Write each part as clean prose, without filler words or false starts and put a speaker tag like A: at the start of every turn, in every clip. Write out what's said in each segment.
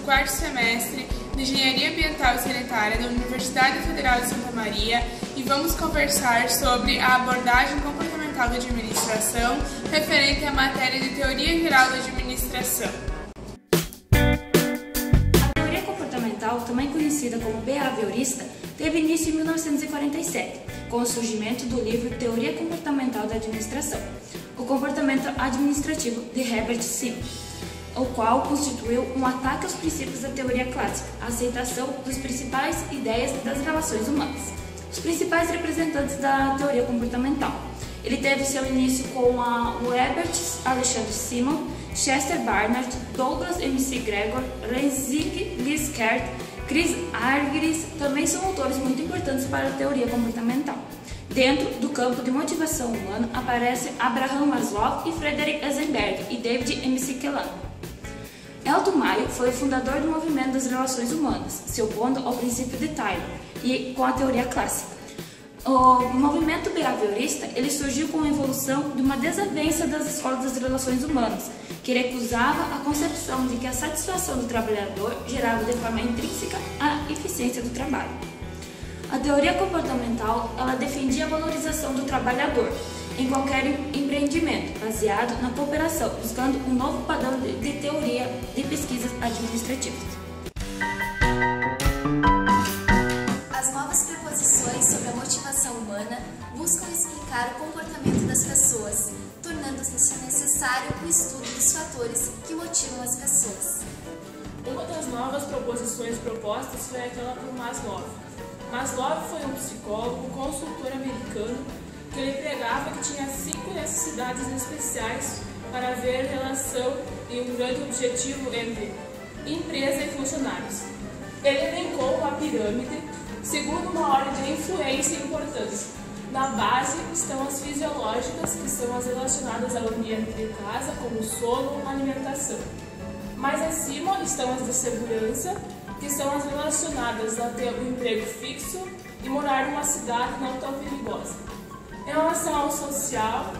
A: quarto semestre de Engenharia Ambiental e Sanitária da Universidade Federal de Santa Maria e vamos conversar sobre a abordagem comportamental da administração referente à matéria de Teoria Geral da Administração.
B: A teoria comportamental, também conhecida como behaviorista, teve início em 1947, com o surgimento do livro Teoria Comportamental da Administração, o comportamento administrativo de Herbert Simon, o qual constituiu um ataque aos princípios da teoria clássica, a aceitação das principais ideias das relações humanas. Os principais representantes da teoria comportamental. Ele teve seu início com o Herbert Alexander Simon, Chester Barnard, Douglas McGregor, Rensselaer Likert, Chris Argyris, também são autores muito importantes para a teoria comportamental. Dentro do campo de motivação humana aparecem Abraham Maslow e Frederick Eisenberg e David McClelland. Elton Mayo foi o fundador do movimento das relações humanas, se opondo ao princípio de Taylor e com a teoria clássica. O movimento behaviorista ele surgiu com a evolução de uma desavença das escolas das relações humanas, que recusava a concepção de que a satisfação do trabalhador gerava de forma intrínseca a eficiência do trabalho. A teoria comportamental ela defendia a valorização do trabalhador em qualquer empreendimento, baseado na cooperação, buscando um novo padrão de teoria de pesquisas administrativas.
C: As novas proposições sobre a motivação humana buscam explicar o comportamento das pessoas, tornando-se necessário o estudo dos fatores que motivam as pessoas.
D: Uma das novas proposições propostas foi aquela por Maslow. Maslow foi um psicólogo, consultor americano, que ele pregava que tinha 5 necessidades especiais para haver relação e um grande objetivo entre empresa e funcionários. Ele elencou uma pirâmide segundo uma ordem de influência e importância. Na base estão as fisiológicas, que são as relacionadas ao ambiente de casa, como sono, alimentação. Mais acima estão as de segurança, que são as relacionadas a ter um emprego fixo e morar numa cidade não tão perigosa. Em relação ao social,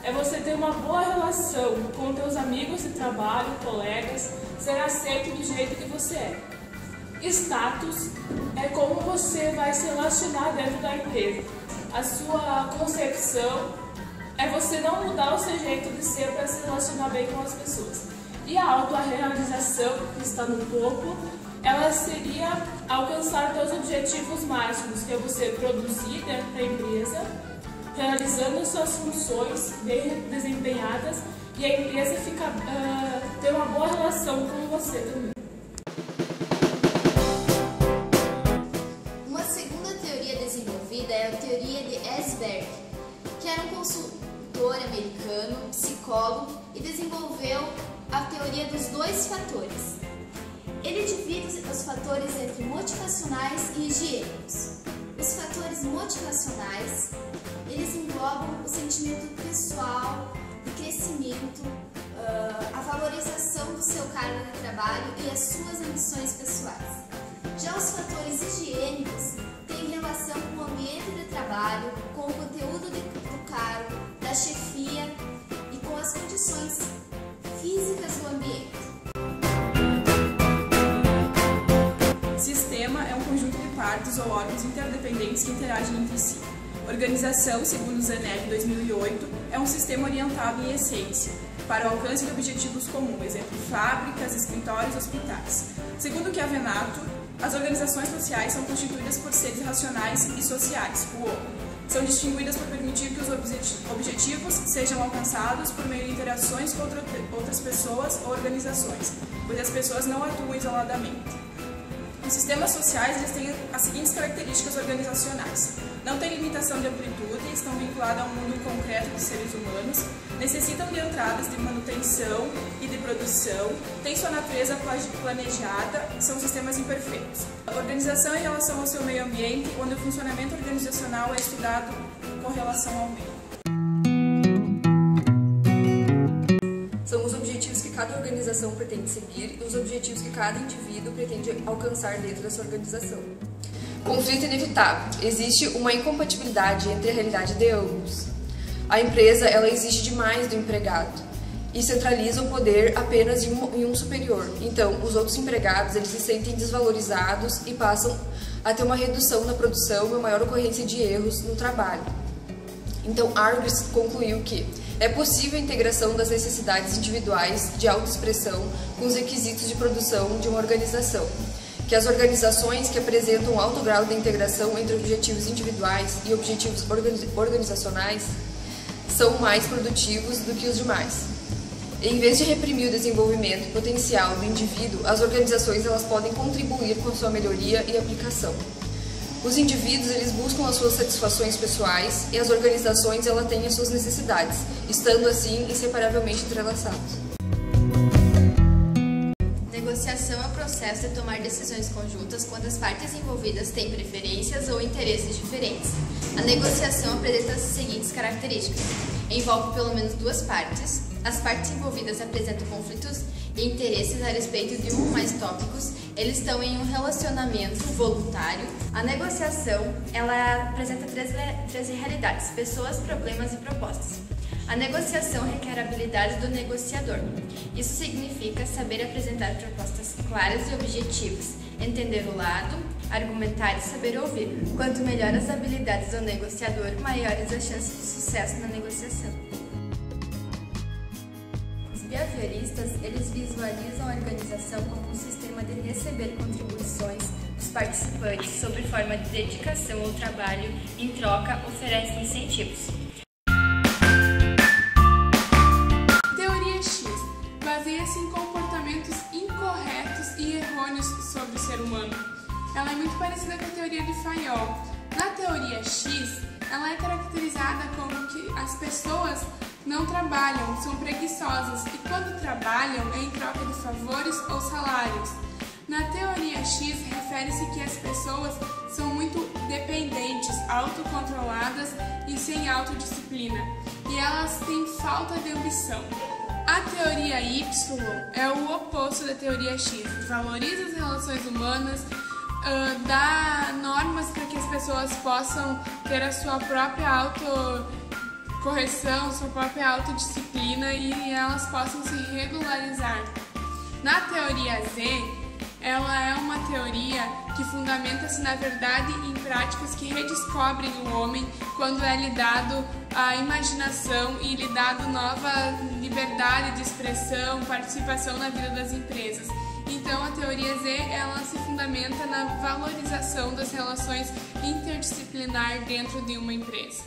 D: é você ter uma boa relação com teus amigos de trabalho, colegas, ser aceito do jeito que você é. Status é como você vai se relacionar dentro da empresa. A sua concepção é você não mudar o seu jeito de ser para se relacionar bem com as pessoas. E a autorrealização, que está no topo, ela seria alcançar teus objetivos máximos, que é você produzir dentro da empresa, realizando suas funções bem desempenhadas e a empresa ter uma boa relação com você também.
C: Uma segunda teoria desenvolvida é a teoria de Eisenberg, que era um consultor americano, psicólogo e desenvolveu a teoria dos 2 fatores. Ele divide os fatores entre motivacionais e higiênicos. Os fatores motivacionais, eles englobam o sentimento pessoal, de crescimento, a valorização do seu cargo de trabalho e as suas ambições pessoais. Já os fatores higiênicos têm relação com o ambiente de trabalho, com o conteúdo do cargo, da chefia e com as condições físicas do ambiente.
E: Sistema é um conjunto de partes ou órgãos interdependentes que interagem entre si. Organização, segundo o Zenev 2008, é um sistema orientado em essência para o alcance de objetivos comuns, exemplo, fábricas, escritórios, hospitais. Segundo Chiavenato, as organizações sociais são constituídas por seres racionais e sociais, o homem. São distinguidas por permitir que os objetivos sejam alcançados por meio de interações com outras pessoas ou organizações, pois as pessoas não atuam isoladamente. Os sistemas sociais eles têm as seguintes características organizacionais. Não têm limitação de amplitude, estão vinculados a um mundo concreto de seres humanos, necessitam de entradas de manutenção e de produção, têm sua natureza planejada, são sistemas imperfeitos. A organização em relação ao seu meio ambiente, onde o funcionamento organizacional é estudado com relação ao meio.
F: São os objetivos que cada organização pretende seguir e os objetivos que cada indivíduo pretende alcançar dentro dessa organização.
G: Conflito inevitável. Existe uma incompatibilidade entre a realidade de ambos. A empresa ela exige demais do empregado e centraliza o poder apenas em um superior. Então, os outros empregados eles se sentem desvalorizados e passam a ter uma redução na produção e uma maior ocorrência de erros no trabalho. Então, Argos concluiu que é possível a integração das necessidades individuais de autoexpressão com os requisitos de produção de uma organização, que as organizações que apresentam alto grau de integração entre objetivos individuais e objetivos organizacionais são mais produtivos do que os demais. Em vez de reprimir o desenvolvimento potencial do indivíduo, as organizações elas podem contribuir com a sua melhoria e aplicação. Os indivíduos eles buscam as suas satisfações pessoais e as organizações elas têm as suas necessidades, estando assim inseparavelmente entrelaçados.
C: Negociação é o processo de tomar decisões conjuntas quando as partes envolvidas têm preferências ou interesses diferentes. A negociação apresenta as seguintes características: envolve pelo menos duas partes, as partes envolvidas apresentam conflitos e interesses a respeito de um ou mais tópicos, eles estão em um relacionamento voluntário. A negociação ela apresenta três realidades: pessoas, problemas e propostas. A negociação requer habilidades do negociador. Isso significa saber apresentar propostas claras e objetivas, entender o lado, argumentar e saber ouvir. Quanto melhor as habilidades do negociador, maiores as chances de sucesso na negociação. Os behavioristas, eles visualizam a organização como um sistema de receber contribuições dos participantes sob forma de dedicação ao trabalho, em troca oferecem incentivos.
A: Baseia-se em comportamentos incorretos e errôneos sobre o ser humano. Ela é muito parecida com a teoria de Fayol. Na teoria X, ela é caracterizada como que as pessoas não trabalham, são preguiçosas e quando trabalham é em troca de favores ou salários. Na teoria X, refere-se que as pessoas são muito dependentes, autocontroladas e sem autodisciplina, e elas têm falta de ambição. A teoria Y é o oposto da teoria X, valoriza as relações humanas, dá normas para que as pessoas possam ter a sua própria autocorreção, sua própria autodisciplina e elas possam se regularizar. Na teoria Z, ela é uma teoria que fundamenta-se na verdade em práticas que redescobrem o homem quando é lhe dado a imaginação e lhe dado nova liberdade de expressão, participação na vida das empresas. Então a teoria Z ela se fundamenta na valorização das relações interdisciplinar dentro de uma empresa.